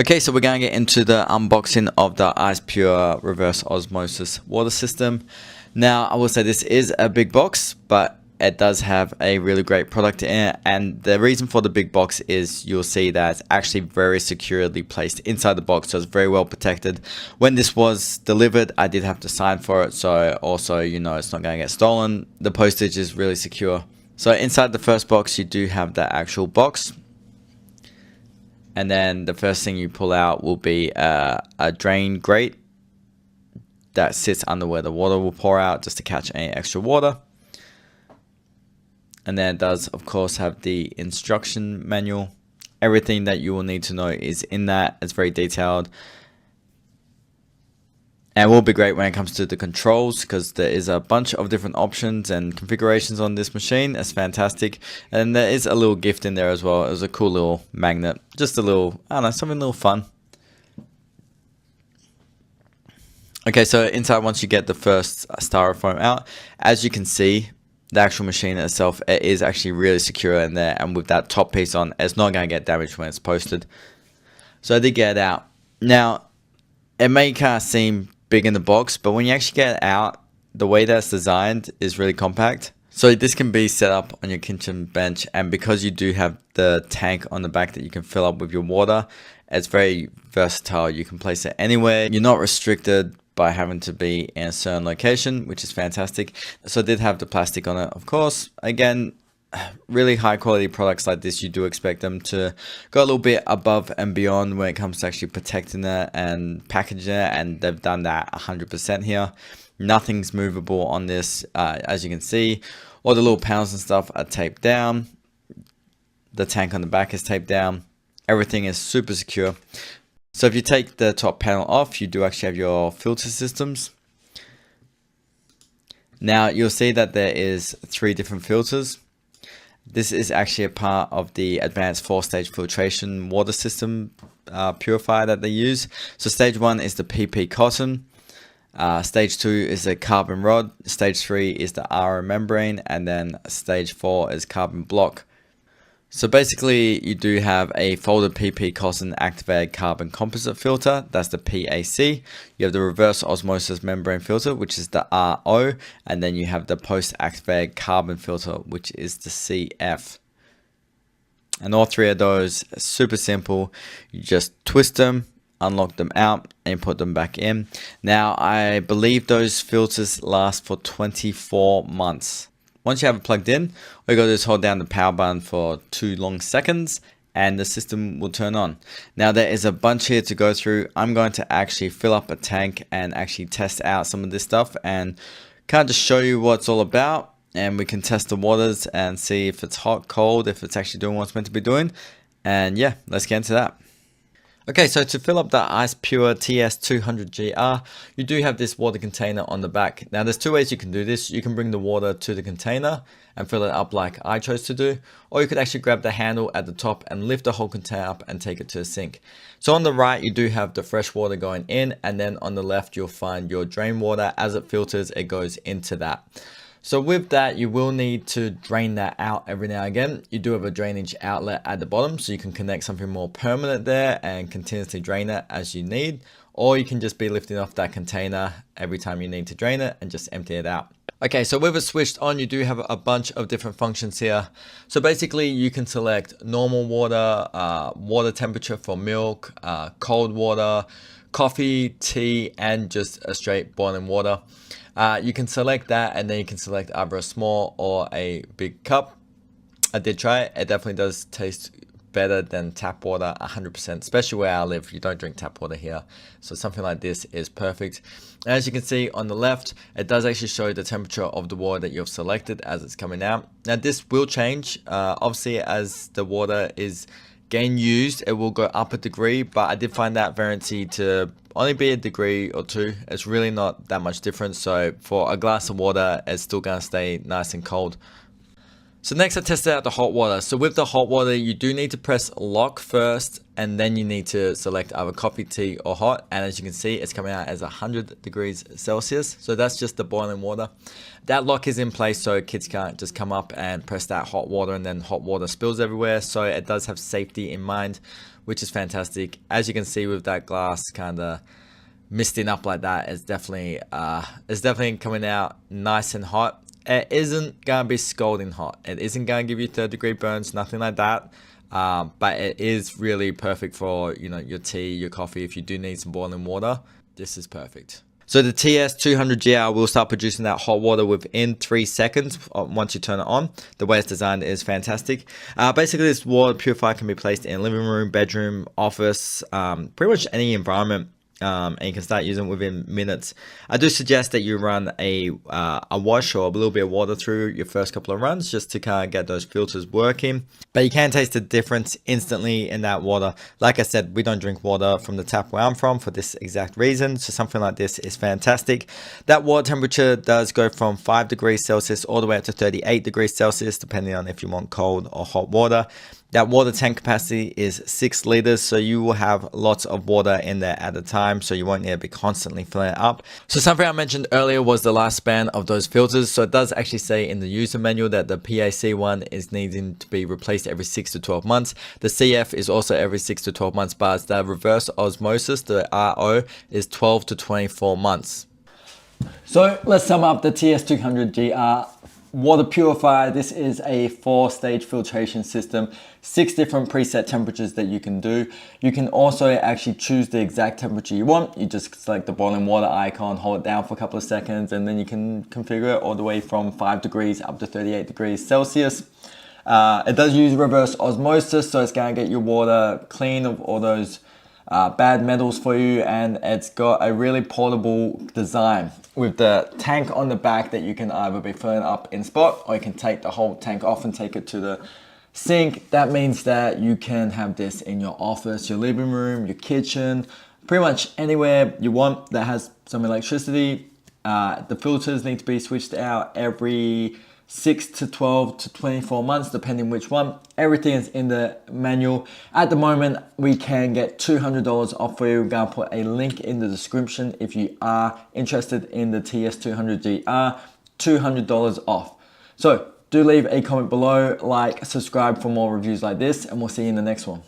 Okay, so we're going to get into the unboxing of the Ice Pure reverse osmosis water system. Now, I will say this is a big box, but it does have a really great product in it. And the reason for the big box is you'll see that it's actually very securely placed inside the box, so it's very well protected. When this was delivered, I did have to sign for it, so also, you know, it's not going to get stolen. The postage is really secure. So inside the first box, you do have the actual box. And then the first thing you pull out will be a drain grate that sits under where the water will pour out just to catch any extra water. And then it does, of course, have the instruction manual. Everything that you will need to know is in that. It's very detailed. And it will be great when it comes to the controls, because there is a bunch of different options and configurations on this machine. It's fantastic. And there is a little gift in there as well. It was a cool little magnet. Just a little, I don't know, something a little fun. Okay, so inside, once you get the first styrofoam out, as you can see, the actual machine itself, it is actually really secure in there. And with that top piece on, it's not going to get damaged when it's posted. So I did get it out. Now, it may kind of seem big in the box, but when you actually get it out, the way that's designed is really compact. So this can be set up on your kitchen bench, and because you do have the tank on the back that you can fill up with your water, it's very versatile. You can place it anywhere. You're not restricted by having to be in a certain location, which is fantastic. So it did have the plastic on it, of course. Again, really high quality products like this, you do expect them to go a little bit above and beyond when it comes to actually protecting it and packaging it, and they've done that 100% here. Nothing's movable on this. As you can see, all the little panels and stuff are taped down. The tank on the back is taped down. Everything is super secure. So if you take the top panel off, you do actually have your filter systems. Now you'll see that there is 3 different filters. This is actually a part of the advanced 4-stage filtration water system purifier that they use. So stage 1 is the PP cotton. Stage 2 is the carbon rod. Stage 3 is the RO membrane. And then stage 4 is carbon block. So basically, you do have a folded PP cotton activated carbon composite filter. That's the PAC. You have the reverse osmosis membrane filter, which is the RO. And then you have the post-activated carbon filter, which is the CF. And all 3 of those are super simple. You just twist them, unlock them out, and put them back in. Now, I believe those filters last for 24 months. Once you have it plugged in, all you got to do is hold down the power button for 2 long seconds and the system will turn on. Now there is a bunch here to go through. I'm going to actually fill up a tank and actually test out some of this stuff and kind of just show you what it's all about, and we can test the waters and see if it's hot, cold, if it's actually doing what it's meant to be doing. And yeah, let's get into that. Okay, so to fill up the Ice Pure TS-200GR, you do have this water container on the back. Now there's 2 ways you can do this. You can bring the water to the container and fill it up like I chose to do, or you could actually grab the handle at the top and lift the whole container up and take it to the sink. So on the right, you do have the fresh water going in, and then on the left, you'll find your drain water. As it filters, it goes into that. So with that, you will need to drain that out every now and again. You do have a drainage outlet at the bottom, so you can connect something more permanent there and continuously drain it as you need. Or you can just be lifting off that container every time you need to drain it and just empty it out. Okay, so with it switched on, you do have a bunch of different functions here. So basically, you can select normal water, water temperature for milk, cold water, coffee, tea, and just a straight boiling water. You can select that, and then you can select either a small or a big cup. I did try it. It definitely does taste better than tap water, 100%, especially where I live. You don't drink tap water here. So something like this is perfect. As you can see on the left, it does actually show the temperature of the water that you've selected as it's coming out. Now this will change, obviously, as the water is getting used, it will go up a degree, but I did find that variancy to only be a degree or 2. It's really not that much difference. So for a glass of water, it's still gonna stay nice and cold. So next I tested out the hot water. So with the hot water, you do need to press lock first, and then you need to select either coffee, tea, or hot. And as you can see, it's coming out as 100 degrees Celsius. So that's just the boiling water. That lock is in place so kids can't just come up and press that hot water and then hot water spills everywhere. So it does have safety in mind which is fantastic. As you can see with that glass kind of misting up like that, it's definitely coming out nice and hot. It isn't gonna be scalding hot. It isn't gonna give you 3rd-degree burns, nothing like that. But it is really perfect for, you know, your tea, your coffee. If you do need some boiling water, this is perfect. So the TS-200GR will start producing that hot water within 3 seconds once you turn it on. The way it's designed is fantastic. Basically, this water purifier can be placed in living room, bedroom, office, pretty much any environment. And you can start using it within minutes. I do suggest that you run a wash or a little bit of water through your first couple of runs just to kind of get those filters working. But you can taste the difference instantly in that water. Like I said, we don't drink water from the tap where I'm from for this exact reason. So something like this is fantastic. That water temperature does go from 5 degrees Celsius all the way up to 38 degrees Celsius, depending on if you want cold or hot water. That water tank capacity is 6 liters, so you will have lots of water in there at a time, so you won't need to be constantly filling it up. So something I mentioned earlier was the lifespan of those filters. So it does actually say in the user manual that the PAC one is needing to be replaced every 6 to 12 months. The CF is also every 6 to 12 months, but the reverse osmosis, the RO, is 12 to 24 months. So let's sum up the TS-200GR water purifier. This is a 4-stage filtration system, 6 different preset temperatures that you can do. You can also actually choose the exact temperature you want. You just select the boiling water icon, hold it down for a couple of seconds, and then you can configure it all the way from 5 degrees up to 38 degrees Celsius. It does use reverse osmosis, so it's going to get your water clean of all those bad metals for you, and it's got a really portable design with the tank on the back that you can either be filling up in spot, or you can take the whole tank off and take it to the sink. That means that you can have this in your office, your living room, your kitchen, pretty much anywhere you want that has some electricity. The filters need to be switched out every 6 to 12 to 24 months, depending which one. Everything is in the manual. At the moment, we can get $200 off for you. We're gonna put a link in the description if you are interested in the TS-200GR, $200 off. So do leave a comment below, like, subscribe for more reviews like this, and we'll see you in the next one.